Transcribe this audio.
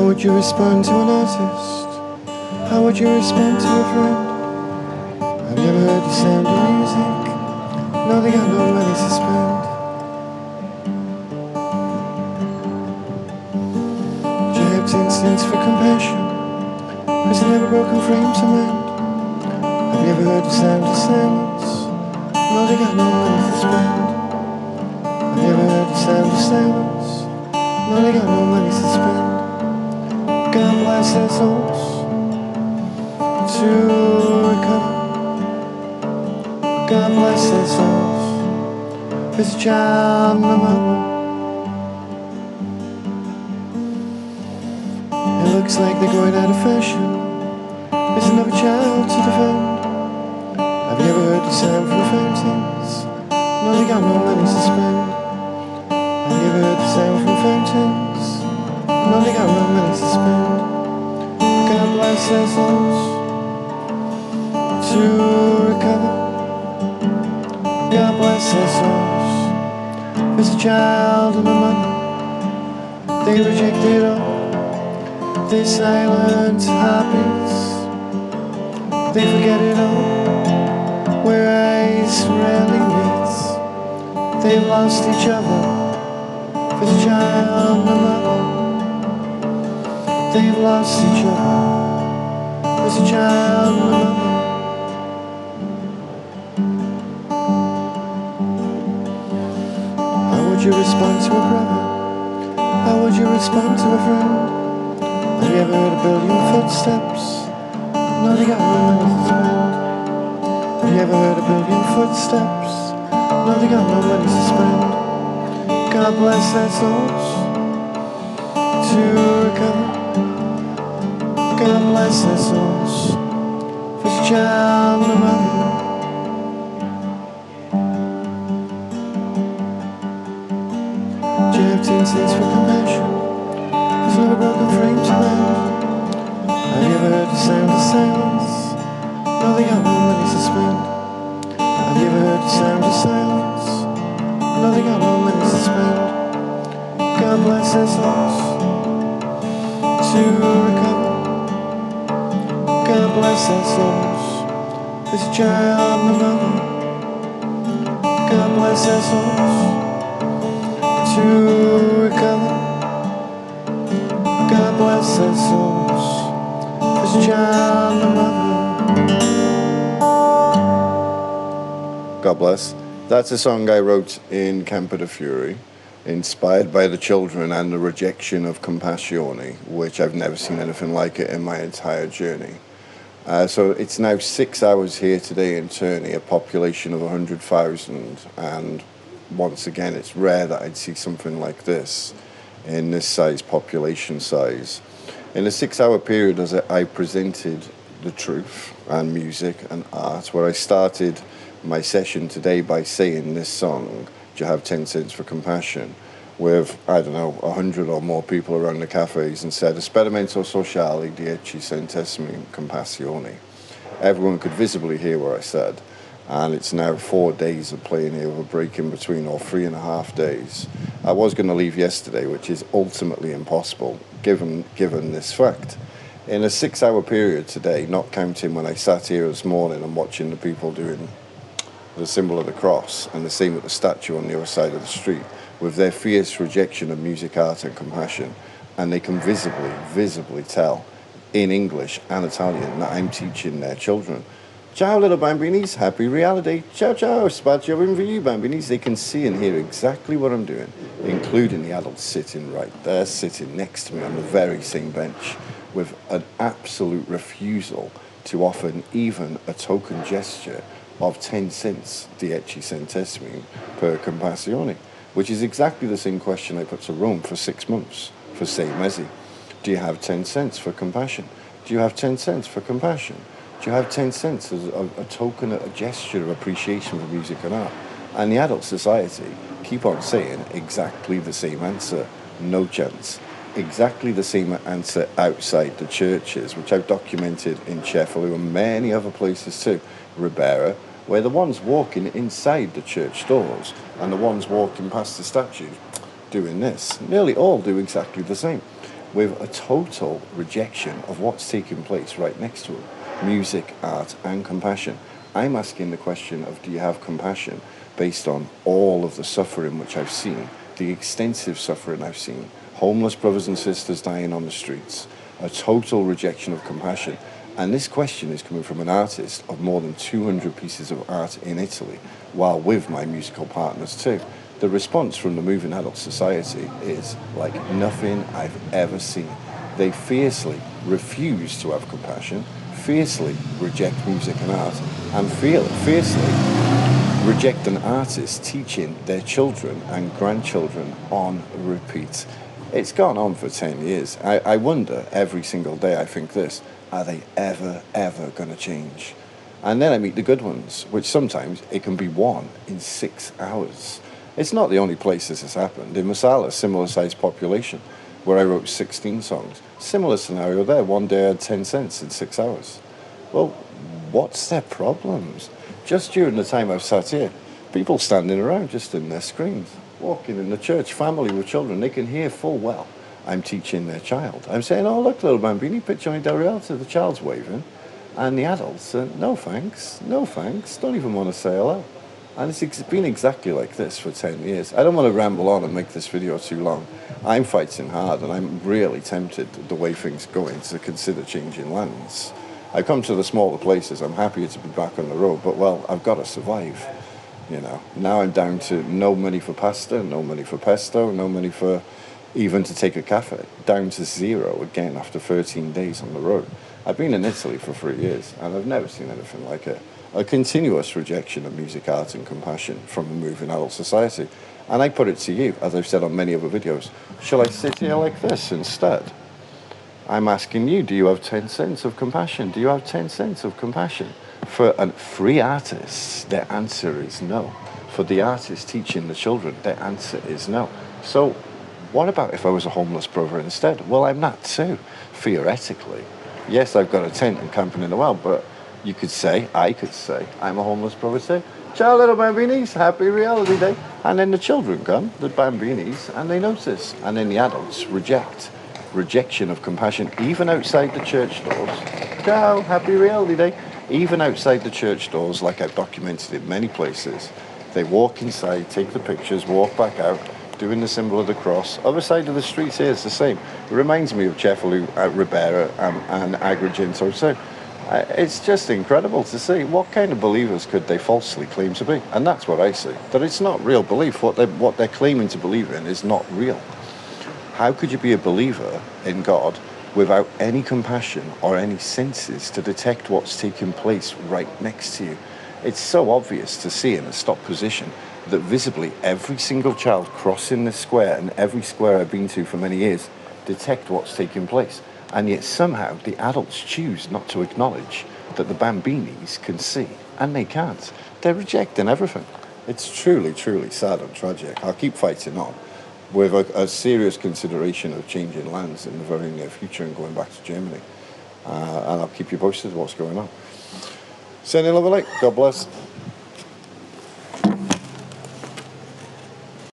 How would you respond to an artist? How would you respond to a friend? I've never heard the sound of music. No, they got no money to spend. Jabs instincts for compassion. Prison never broken frame to mend. Have you ever heard the sound of silence? No, they got no money to spend. Have you ever heard the sound of silence? No, they got no money to spend. God bless their souls to recover. God bless their souls. There's a child and a mother. It looks like they're going out of fashion. There's another child to defend. Have you ever heard the sound from fountains? No, they got no money to spend. Have you ever heard the sound from fountains? No, they got no money to spend. God bless their souls to recover. God bless their souls. There's a child and a mother. They rejected all their silent heartbeats. They forget it all where eyes rarely meet. They've lost each other. There's a child and a mother. They've lost each other. There's a child and a mother. How would you respond to a brother? How would you respond to a friend? Have you ever heard a billion footsteps? No, they got no money to spend. Have you ever heard a billion footsteps? No, they got no money to spend. God bless their souls to recover. God bless their souls. There's a child and a mother. Do you have 10 cents for compassion? There's no broken frame to mend. Have you ever heard the sound of silence? No, they got no money to spend. Have you ever heard the sound of silence? No, they got no money to spend. God bless their souls to recover. God bless their souls. There's a child and a mother. God bless their souls to recover. God bless their souls. There's a child and a mother. God bless. That's a song I wrote in Campo de Fiori, inspired by the children and the rejection of Compassione, which I've never seen anything like it in my entire journey. So it's now 6 hours here today in Terni, a population of 100,000, and once again it's rare that I'd see something like this in this size, population size. In a 6 hour period, as I presented the truth and music and art, where I started my session today by saying this song, Do You Have 10 Cents for Compassion, with, I don't know, 100 or more people around the cafes, and said, Esperimento sociale 10 centesimi compassione. Everyone could visibly hear what I said, and it's now 4 days of playing here with a break in between, or 3.5 days. I was going to leave yesterday, which is ultimately impossible, given this fact. In a 6 hour period today, not counting when I sat here this morning and watching the people doing the symbol of the cross, and the same with the statue on the other side of the street, with their fierce rejection of music, art and compassion, and they can visibly tell in English and Italian that I'm teaching their children. Ciao little bambinis, happy reality, ciao ciao, spazio in you bambinis. They can see and hear exactly what I'm doing, including the adults sitting right there, sitting next to me on the very same bench, with an absolute refusal to offer even a token gesture of 10 cents, 10 centesimi per compassione, which is exactly the same question I put to Rome for 6 months, for 6 mesi. Do you have 10 cents for compassion? Do you have 10 cents for compassion? Do you have 10 cents as a token, a gesture of appreciation for music and art? And the adult society keep on saying exactly the same answer, no chance. Exactly the same answer outside the churches, which I've documented in Cefalù and many other places too. Ribera, where the ones walking inside the church doors and the ones walking past the statues doing this, nearly all do exactly the same. with a total rejection of what's taking place right next to them. Music, art, and compassion. I'm asking the question of, do you have compassion based on all of the suffering which I've seen, the extensive suffering I've seen, homeless brothers and sisters dying on the streets, a total rejection of compassion. And this question is coming from an artist of more than 200 pieces of art in Italy, while with my musical partners too. The response from the Moving Adult Society is like nothing I've ever seen. They fiercely refuse to have compassion, fiercely reject music and art, and fiercely reject an artist teaching their children and grandchildren on repeat. It's gone on for 10 years. I wonder every single day, I think this, are they ever going to change? And then I meet the good ones, which sometimes it can be won in 6 hours. It's not the only place this has happened. In Masala, similar sized population, where I wrote 16 songs. Similar scenario there. One day I had 10 cents in 6 hours. Well, what's their problems? Just during the time I've sat here, people standing around just in their screens, walking in the church, family with children, they can hear full well I'm teaching their child. I'm saying, oh, look, little bambini, picture in del realto, the child's waving. And the adults, no thanks, don't even want to say hello. And it's been exactly like this for 10 years. I don't want to ramble on and make this video too long. I'm fighting hard, and I'm really tempted, the way things are going, to consider changing lands. I come to the smaller places, I'm happier to be back on the road, but well, I've got to survive. You know, now I'm down to no money for pasta, no money for pesto, no money for even to take a cafe, down to zero again after 13 days on the road. I've been in Italy for 3 years, and I've never seen anything like it. A continuous rejection of music, art, and compassion from the Moving Adult Society. And I put it to you, as I've said on many other videos, shall I sit here like this instead? I'm asking you, do you have 10 cents of compassion? Do you have 10 cents of compassion? For free artists, their answer is no. For the artists teaching the children, their answer is no. So what about if I was a homeless brother instead? Well, I'm not too, theoretically. Yes, I've got a tent and camping in the wild, but you could say, I could say, I'm a homeless brother too. Ciao, little bambinis, happy reality day. And then the children come, the bambinis, and they notice. And then the adults reject. Rejection of compassion, even outside the church doors. Ciao, happy reality day. Even outside the church doors, like I've documented in many places, they walk inside, take the pictures, walk back out, doing the symbol of the cross. Other side of the streets here is the same. It reminds me of Cefalù, Ribera, and Agrigento too. It's just incredible to see what kind of believers could they falsely claim to be. And that's what I see, that it's not real belief. What they're claiming to believe in is not real. How could you be a believer in God without any compassion or any senses to detect what's taking place right next to you? It's so obvious to see in a stop position that visibly every single child crossing this square, and every square I've been to for many years, detect what's taking place. And yet somehow the adults choose not to acknowledge that the bambinis can see, and they can't. They're rejecting everything. It's truly, truly sad and tragic. I'll keep fighting on with a serious consideration of changing lands in the very near future and going back to Germany. And I'll keep you posted what's going on. Sending love and light. God bless.